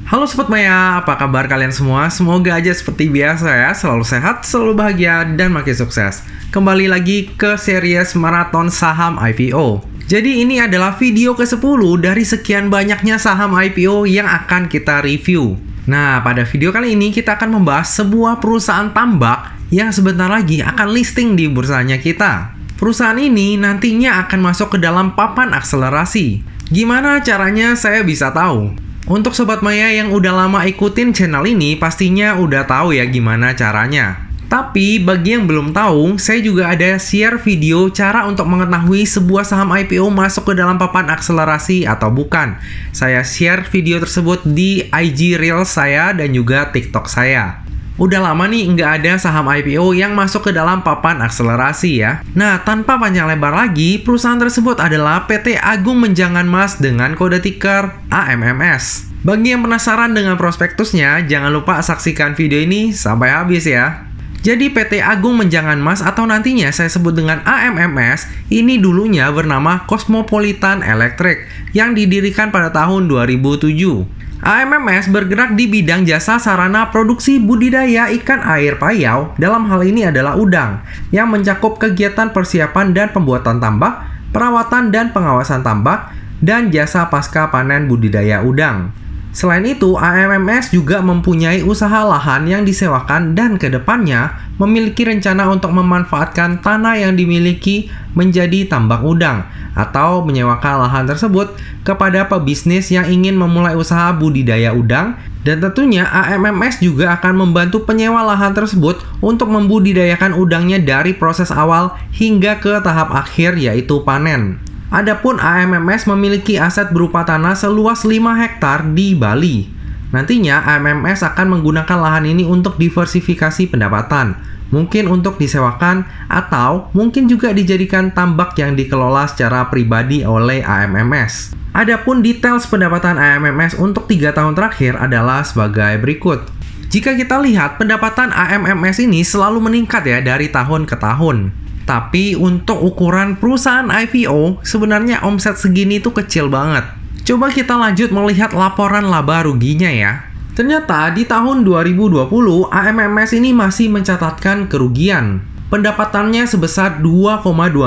Halo Sobat Maya, apa kabar kalian semua? Semoga aja seperti biasa ya, selalu sehat, selalu bahagia, dan makin sukses. Kembali lagi ke series Maraton Saham IPO. Jadi ini adalah video ke-10 dari sekian banyaknya saham IPO yang akan kita review. Nah, pada video kali ini kita akan membahas sebuah perusahaan tambak yang sebentar lagi akan listing di bursanya kita. Perusahaan ini nantinya akan masuk ke dalam papan akselerasi. Gimana caranya saya bisa tahu? Untuk Sobat Maya yang udah lama ikutin channel ini, pastinya udah tahu ya gimana caranya. Tapi bagi yang belum tahu, saya juga ada share video cara untuk mengetahui sebuah saham IPO masuk ke dalam papan akselerasi atau bukan. Saya share video tersebut di IG Reels saya dan juga TikTok saya. Udah lama nih nggak ada saham IPO yang masuk ke dalam papan akselerasi ya. Nah, tanpa panjang lebar lagi, perusahaan tersebut adalah PT Agung Menjangan Mas dengan kode ticker AMMS. Bagi yang penasaran dengan prospektusnya, jangan lupa saksikan video ini sampai habis ya. Jadi PT Agung Menjangan Mas atau nantinya saya sebut dengan AMMS, ini dulunya bernama Cosmopolitan Electric yang didirikan pada tahun 2007. AMMS bergerak di bidang jasa sarana produksi budidaya ikan air payau, dalam hal ini adalah udang, yang mencakup kegiatan persiapan dan pembuatan tambak, perawatan dan pengawasan tambak, dan jasa pasca panen budidaya udang. Selain itu, AMMS juga mempunyai usaha lahan yang disewakan dan kedepannya memiliki rencana untuk memanfaatkan tanah yang dimiliki menjadi tambak udang atau menyewakan lahan tersebut kepada pebisnis yang ingin memulai usaha budidaya udang, dan tentunya AMMS juga akan membantu penyewa lahan tersebut untuk membudidayakan udangnya dari proses awal hingga ke tahap akhir yaitu panen. Adapun AMMS memiliki aset berupa tanah seluas 5 hektar di Bali. Nantinya AMMS akan menggunakan lahan ini untuk diversifikasi pendapatan. Mungkin untuk disewakan atau mungkin juga dijadikan tambak yang dikelola secara pribadi oleh AMMS. Adapun details pendapatan AMMS untuk 3 tahun terakhir adalah sebagai berikut. Jika kita lihat pendapatan AMMS ini selalu meningkat ya dari tahun ke tahun. Tapi untuk ukuran perusahaan IPO, sebenarnya omset segini tuh kecil banget. Coba kita lanjut melihat laporan laba ruginya ya. Ternyata di tahun 2020, AMMS ini masih mencatatkan kerugian. Pendapatannya sebesar 2,2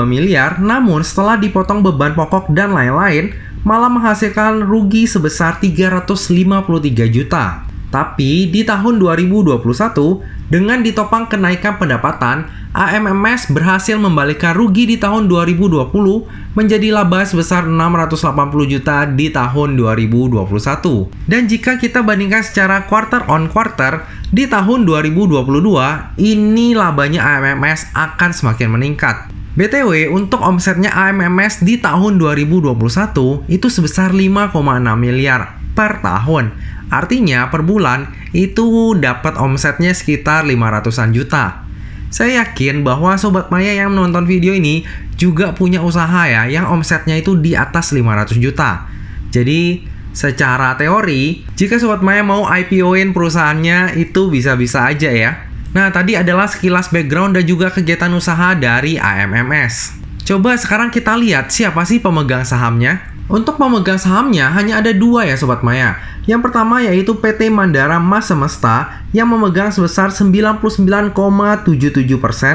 miliar, namun setelah dipotong beban pokok dan lain-lain, malah menghasilkan rugi sebesar 353 juta. Tapi di tahun 2021, dengan ditopang kenaikan pendapatan, AMMS berhasil membalikkan rugi di tahun 2020 menjadi laba sebesar 680 juta di tahun 2021. Dan jika kita bandingkan secara quarter on quarter, di tahun 2022, ini labanya AMMS akan semakin meningkat. BTW, untuk omsetnya AMMS di tahun 2021 itu sebesar 5,6 miliar per tahun. Artinya per bulan itu dapat omsetnya sekitar 500-an juta. Saya yakin bahwa Sobat Maya yang menonton video ini juga punya usaha ya yang omsetnya itu di atas 500 juta. Jadi secara teori, jika Sobat Maya mau IPO-in perusahaannya itu bisa-bisa aja ya. Nah, tadi adalah sekilas background dan juga kegiatan usaha dari AMMS. Coba sekarang kita lihat siapa sih pemegang sahamnya. Untuk pemegang sahamnya hanya ada 2 ya Sobat Maya. Yang pertama yaitu PT Mandara Mas Semesta yang memegang sebesar 99,77%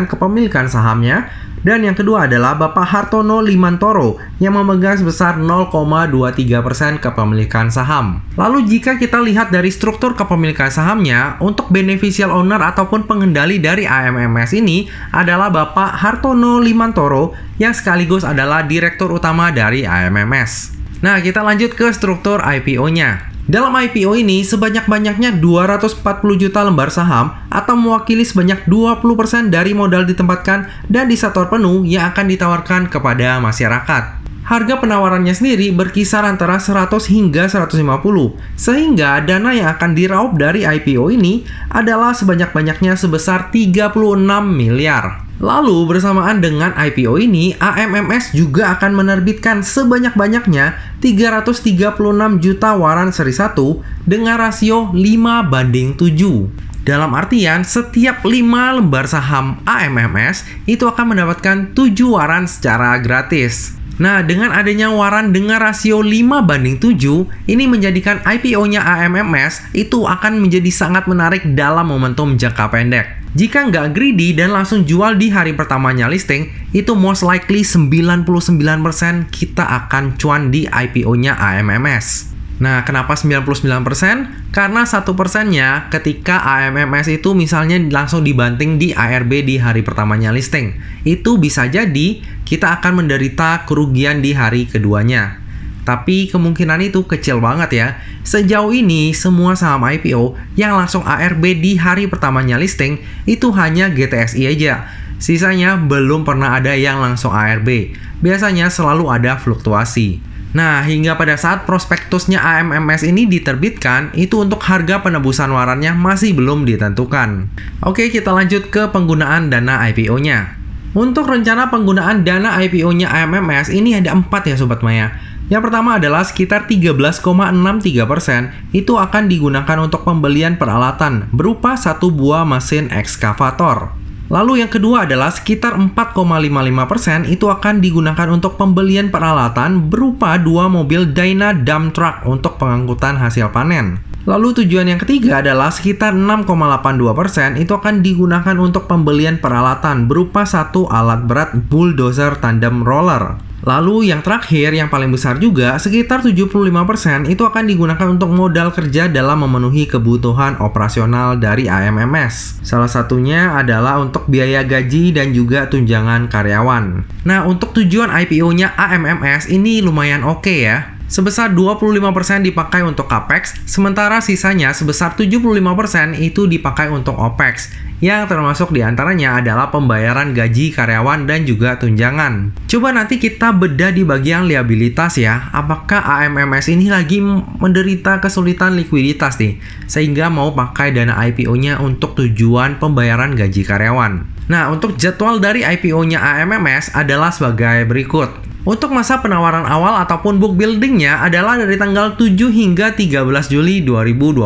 kepemilikan sahamnya. Dan yang kedua adalah Bapak Hartono Limantoro yang memegang sebesar 0,23% kepemilikan saham. Lalu jika kita lihat dari struktur kepemilikan sahamnya, untuk beneficial owner ataupun pengendali dari AMMS ini adalah Bapak Hartono Limantoro yang sekaligus adalah direktur utama dari AMMS. Nah, kita lanjut ke struktur IPO-nya. Dalam IPO ini, sebanyak-banyaknya 240 juta lembar saham atau mewakili sebanyak 20% dari modal ditempatkan dan disetor penuh yang akan ditawarkan kepada masyarakat. Harga penawarannya sendiri berkisar antara 100 hingga 150, sehingga dana yang akan diraup dari IPO ini adalah sebanyak-banyaknya sebesar 36 miliar. Lalu bersamaan dengan IPO ini, AMMS juga akan menerbitkan sebanyak-banyaknya 336 juta waran seri 1 dengan rasio 5:7. Dalam artian, setiap 5 lembar saham AMMS itu akan mendapatkan 7 waran secara gratis. Nah, dengan adanya waran dengan rasio 5:7, ini menjadikan IPO-nya AMMS itu akan menjadi sangat menarik dalam momentum jangka pendek. Jika nggak greedy dan langsung jual di hari pertamanya listing, itu most likely 99% kita akan cuan di IPO-nya AMMS. Nah, kenapa 99%? Karena 1%-nya ketika AMMS itu misalnya langsung dibanting di ARB di hari pertamanya listing. Itu bisa jadi kita akan menderita kerugian di hari keduanya. Tapi kemungkinan itu kecil banget ya. Sejauh ini, semua saham IPO yang langsung ARB di hari pertamanya listing itu hanya GTSI aja. Sisanya belum pernah ada yang langsung ARB. Biasanya selalu ada fluktuasi. Nah, hingga pada saat prospektusnya AMMS ini diterbitkan, itu untuk harga penebusan warannya masih belum ditentukan. Oke, kita lanjut ke penggunaan dana IPO-nya. Untuk rencana penggunaan dana IPO-nya AMMS ini ada 4 ya Sobat Maya. Yang pertama adalah sekitar 13,63% itu akan digunakan untuk pembelian peralatan berupa 1 buah mesin ekskavator. Lalu yang kedua adalah sekitar 4,55% itu akan digunakan untuk pembelian peralatan berupa 2 mobil Dyna Dump Truck untuk pengangkutan hasil panen. Lalu tujuan yang ketiga adalah sekitar 6,82% itu akan digunakan untuk pembelian peralatan berupa 1 alat berat bulldozer tandem roller. Lalu yang terakhir, yang paling besar juga, sekitar 75% itu akan digunakan untuk modal kerja dalam memenuhi kebutuhan operasional dari AMMS. Salah satunya adalah untuk biaya gaji dan juga tunjangan karyawan. Nah, untuk tujuan IPO-nya AMMS ini lumayan oke ya. Sebesar 25% dipakai untuk CAPEX, sementara sisanya sebesar 75% itu dipakai untuk OPEX, yang termasuk diantaranya adalah pembayaran gaji karyawan dan juga tunjangan. Coba nanti kita bedah di bagian liabilitas ya, apakah AMMS ini lagi menderita kesulitan likuiditas nih, sehingga mau pakai dana IPO-nya untuk tujuan pembayaran gaji karyawan. Nah, untuk jadwal dari IPO-nya AMMS adalah sebagai berikut. Untuk masa penawaran awal ataupun book building-nya adalah dari tanggal 7 hingga 13 Juli 2022.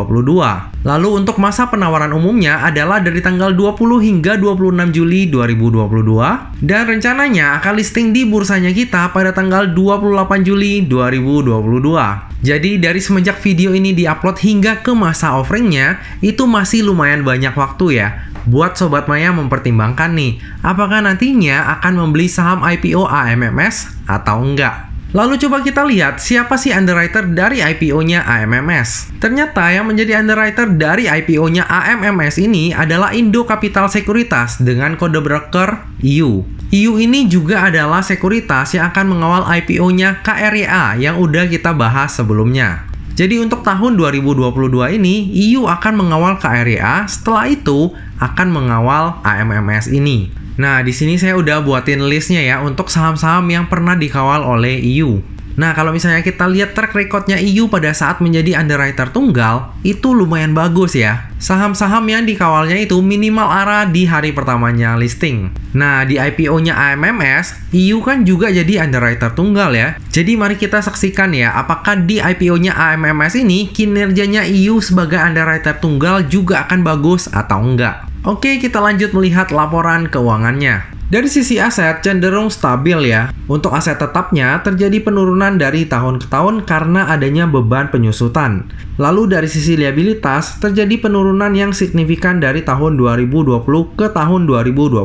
Lalu untuk masa penawaran umumnya adalah dari tanggal 20 hingga 26 Juli 2022. Dan rencananya akan listing di bursanya kita pada tanggal 28 Juli 2022. Jadi dari semenjak video ini diupload hingga ke masa offeringnya, itu masih lumayan banyak waktu ya. Buat Sobat Maya mempertimbangkan nih, apakah nantinya akan membeli saham IPO AMMS atau enggak. Lalu coba kita lihat siapa sih underwriter dari IPO-nya AMMS. Ternyata yang menjadi underwriter dari IPO-nya AMMS ini adalah Indo Capital Sekuritas dengan kode broker IU. IU ini juga adalah sekuritas yang akan mengawal IPO-nya KRYA yang udah kita bahas sebelumnya. Jadi untuk tahun 2022 ini, IU akan mengawal KRYA, setelah itu akan mengawal AMMS ini. Nah, di sini saya udah buatin listnya ya untuk saham-saham yang pernah dikawal oleh IU. Nah, kalau misalnya kita lihat track recordnya IU pada saat menjadi underwriter tunggal, itu lumayan bagus ya. Saham-saham yang dikawalnya itu minimal ARA di hari pertamanya listing. Nah, di IPO-nya AMMS, IU kan juga jadi underwriter tunggal ya. Jadi mari kita saksikan ya, apakah di IPO-nya AMMS ini kinerjanya IU sebagai underwriter tunggal juga akan bagus atau enggak. Oke, kita lanjut melihat laporan keuangannya. Dari sisi aset cenderung stabil ya. Untuk aset tetapnya terjadi penurunan dari tahun ke tahun karena adanya beban penyusutan. Lalu dari sisi liabilitas terjadi penurunan yang signifikan dari tahun 2020 ke tahun 2021.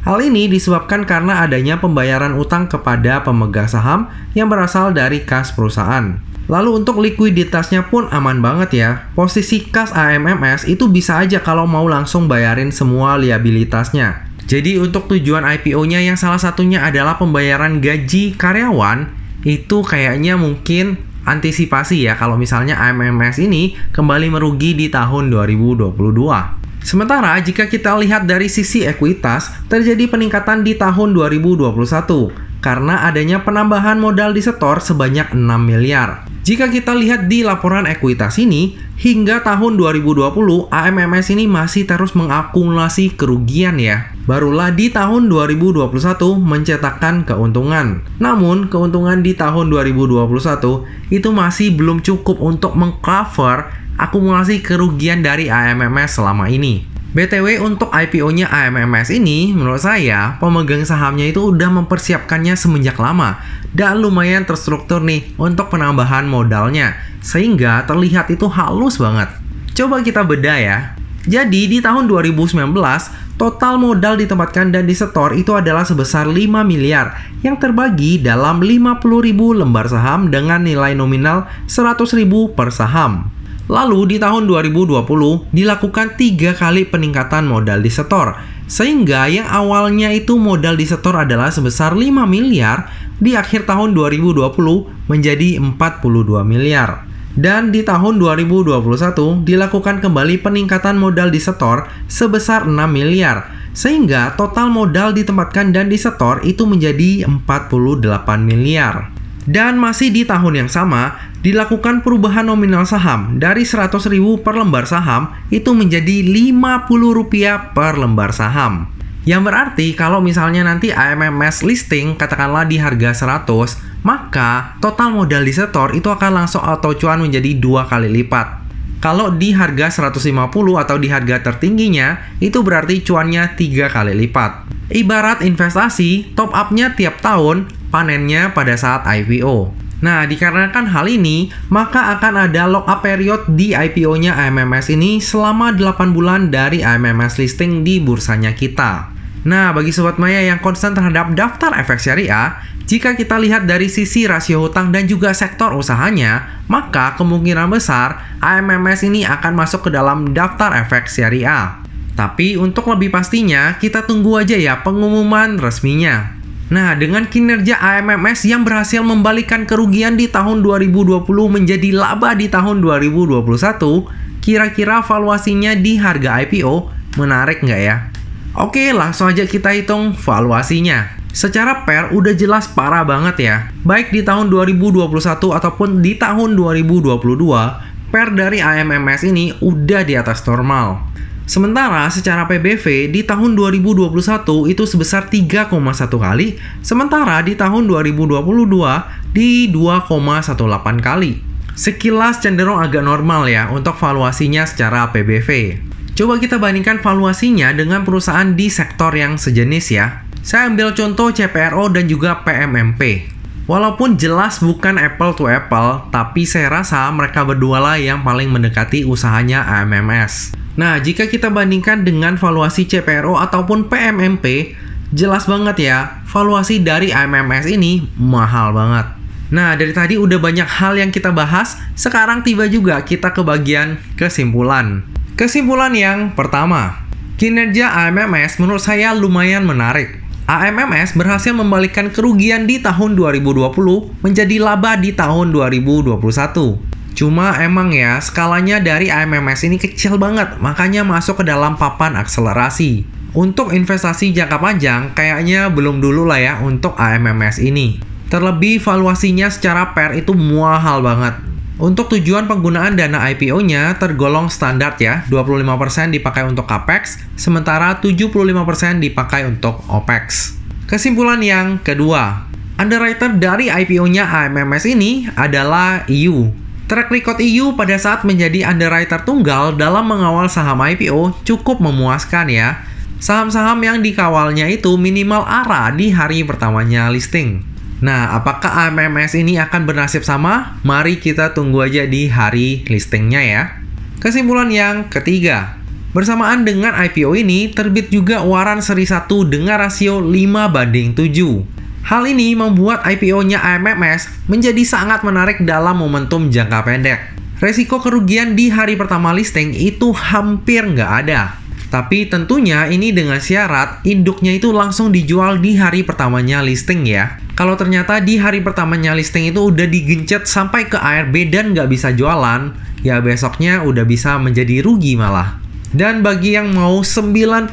Hal ini disebabkan karena adanya pembayaran utang kepada pemegang saham yang berasal dari kas perusahaan. Lalu untuk likuiditasnya pun aman banget ya. Posisi kas AMMS itu bisa aja kalau mau langsung bayarin semua liabilitasnya. Jadi untuk tujuan IPO-nya yang salah satunya adalah pembayaran gaji karyawan, itu kayaknya mungkin antisipasi ya kalau misalnya AMMS ini kembali merugi di tahun 2022. Sementara jika kita lihat dari sisi ekuitas, terjadi peningkatan di tahun 2021 karena adanya penambahan modal disetor sebanyak 6 miliar. Jika kita lihat di laporan ekuitas ini, hingga tahun 2020 AMMS ini masih terus mengakumulasi kerugian ya. Barulah di tahun 2021 mencetakkan keuntungan. Namun, keuntungan di tahun 2021 itu masih belum cukup untuk mengcover akumulasi kerugian dari AMMS selama ini. BTW untuk IPO-nya AMMS ini, menurut saya, pemegang sahamnya itu udah mempersiapkannya semenjak lama dan lumayan terstruktur nih untuk penambahan modalnya, sehingga terlihat itu halus banget. Coba kita bedah ya. Jadi di tahun 2019, total modal ditempatkan dan disetor itu adalah sebesar 5 miliar yang terbagi dalam 50.000 lembar saham dengan nilai nominal 100.000 per saham. Lalu di tahun 2020 dilakukan 3 kali peningkatan modal disetor, sehingga yang awalnya itu modal disetor adalah sebesar 5 miliar, di akhir tahun 2020 menjadi 42 miliar. Dan di tahun 2021 dilakukan kembali peningkatan modal disetor sebesar 6 miliar, sehingga total modal ditempatkan dan disetor itu menjadi 48 miliar. Dan masih di tahun yang sama, dilakukan perubahan nominal saham dari 100.000 per lembar saham itu menjadi Rp50 per lembar saham. Yang berarti kalau misalnya nanti AMMS listing katakanlah di harga 100, maka total modal disetor itu akan langsung auto cuan menjadi 2 kali lipat. Kalau di harga 150 atau di harga tertingginya, itu berarti cuannya 3 kali lipat. Ibarat investasi, top up-nya tiap tahun, panennya pada saat IPO. Nah, dikarenakan hal ini, maka akan ada lock-up period di IPO-nya AMMS ini selama 8 bulan dari AMMS listing di bursanya kita. Nah, bagi Sobat Maya yang concern terhadap daftar efek syariah, jika kita lihat dari sisi rasio hutang dan juga sektor usahanya, maka kemungkinan besar AMMS ini akan masuk ke dalam daftar efek syariah. Tapi untuk lebih pastinya, kita tunggu aja ya pengumuman resminya. Nah, dengan kinerja AMMS yang berhasil membalikkan kerugian di tahun 2020 menjadi laba di tahun 2021, kira-kira valuasinya di harga IPO menarik nggak ya? Oke, langsung aja kita hitung valuasinya. Secara PER udah jelas parah banget ya. Baik di tahun 2021 ataupun di tahun 2022, PER dari AMMS ini udah di atas normal. Sementara secara PBV di tahun 2021 itu sebesar 3,1 kali, sementara di tahun 2022 di 2,18 kali. Sekilas cenderung agak normal ya untuk valuasinya secara PBV. Coba kita bandingkan valuasinya dengan perusahaan di sektor yang sejenis ya. Saya ambil contoh CPRO dan juga PMMP. Walaupun jelas bukan apple to apple, tapi saya rasa mereka berdua lah yang paling mendekati usahanya AMMS. Nah, jika kita bandingkan dengan valuasi CPRO ataupun PMMP, jelas banget ya, valuasi dari AMMS ini mahal banget. Nah, dari tadi udah banyak hal yang kita bahas, sekarang tiba juga kita ke bagian kesimpulan. Kesimpulan yang pertama, kinerja AMMS menurut saya lumayan menarik. AMMS berhasil membalikkan kerugian di tahun 2020 menjadi laba di tahun 2021. Cuma emang ya, skalanya dari AMMS ini kecil banget, makanya masuk ke dalam papan akselerasi. Untuk investasi jangka panjang, kayaknya belum dulu lah ya untuk AMMS ini. Terlebih valuasinya secara PER itu mahal banget. Untuk tujuan penggunaan dana IPO-nya tergolong standar ya, 25% dipakai untuk CAPEX, sementara 75% dipakai untuk OPEX. Kesimpulan yang kedua, underwriter dari IPO-nya AMMS ini adalah EU. Track record EU pada saat menjadi underwriter tunggal dalam mengawal saham IPO cukup memuaskan ya. Saham-saham yang dikawalnya itu minimal ARA di hari pertamanya listing. Nah, apakah AMMS ini akan bernasib sama? Mari kita tunggu aja di hari listingnya ya. Kesimpulan yang ketiga, bersamaan dengan IPO ini terbit juga waran seri 1 dengan rasio 5:7. Hal ini membuat IPO-nya AMMS menjadi sangat menarik dalam momentum jangka pendek. Resiko kerugian di hari pertama listing itu hampir nggak ada. Tapi tentunya ini dengan syarat induknya itu langsung dijual di hari pertamanya listing ya. Kalau ternyata di hari pertamanya listing itu udah digencet sampai ke ARB dan nggak bisa jualan, ya besoknya udah bisa menjadi rugi malah. Dan bagi yang mau 99%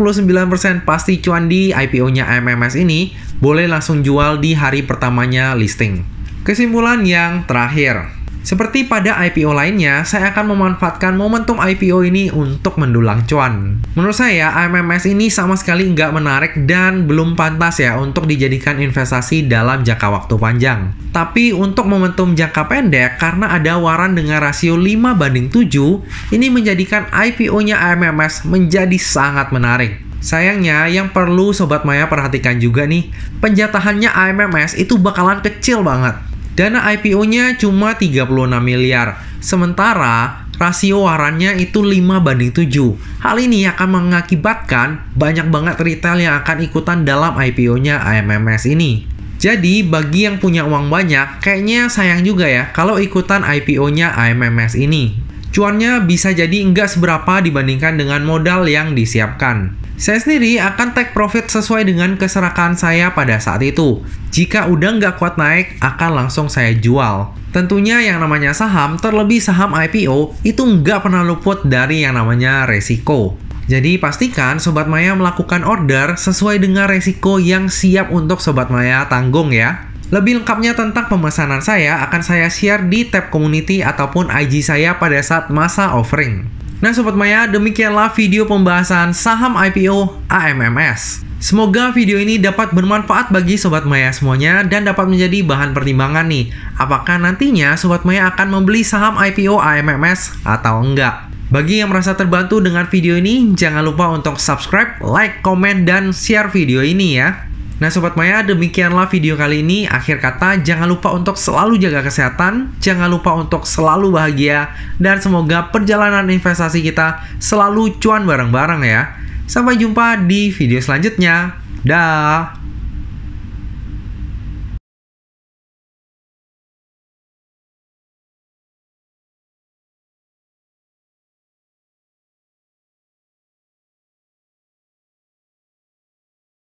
pasti cuan di IPO-nya AMMS ini, boleh langsung jual di hari pertamanya listing. Kesimpulan yang terakhir, Seperti pada IPO lainnya, saya akan memanfaatkan momentum IPO ini untuk mendulang cuan. Menurut saya, AMMS ini sama sekali nggak menarik dan belum pantas ya untuk dijadikan investasi dalam jangka waktu panjang. Tapi untuk momentum jangka pendek, karena ada waran dengan rasio 5/7, ini menjadikan IPO-nya AMMS menjadi sangat menarik. Sayangnya, yang perlu Sobat Maya perhatikan juga nih, penjatahannya AMMS itu bakalan kecil banget. Dana IPO-nya cuma 36 miliar, sementara rasio warannya itu 5/7. Hal ini akan mengakibatkan banyak banget retail yang akan ikutan dalam IPO-nya AMMS ini. Jadi, bagi yang punya uang banyak, kayaknya sayang juga ya kalau ikutan IPO-nya AMMS ini. Cuannya bisa jadi nggak seberapa dibandingkan dengan modal yang disiapkan. Saya sendiri akan take profit sesuai dengan keserakahan saya pada saat itu. Jika udah nggak kuat naik, akan langsung saya jual. Tentunya yang namanya saham, terlebih saham IPO, itu nggak pernah luput dari yang namanya resiko. Jadi pastikan Sobat Maya melakukan order sesuai dengan resiko yang siap untuk Sobat Maya tanggung ya. Lebih lengkapnya tentang pemesanan saya akan saya share di tab community ataupun IG saya pada saat masa offering. Nah Sobat Maya, demikianlah video pembahasan saham IPO AMMS. Semoga video ini dapat bermanfaat bagi Sobat Maya semuanya dan dapat menjadi bahan pertimbangan nih. Apakah nantinya Sobat Maya akan membeli saham IPO AMMS atau enggak? Bagi yang merasa terbantu dengan video ini, jangan lupa untuk subscribe, like, komen, dan share video ini ya. Nah Sobat Maya, demikianlah video kali ini. Akhir kata, jangan lupa untuk selalu jaga kesehatan, jangan lupa untuk selalu bahagia, dan semoga perjalanan investasi kita selalu cuan bareng-bareng ya. Sampai jumpa di video selanjutnya. Dah.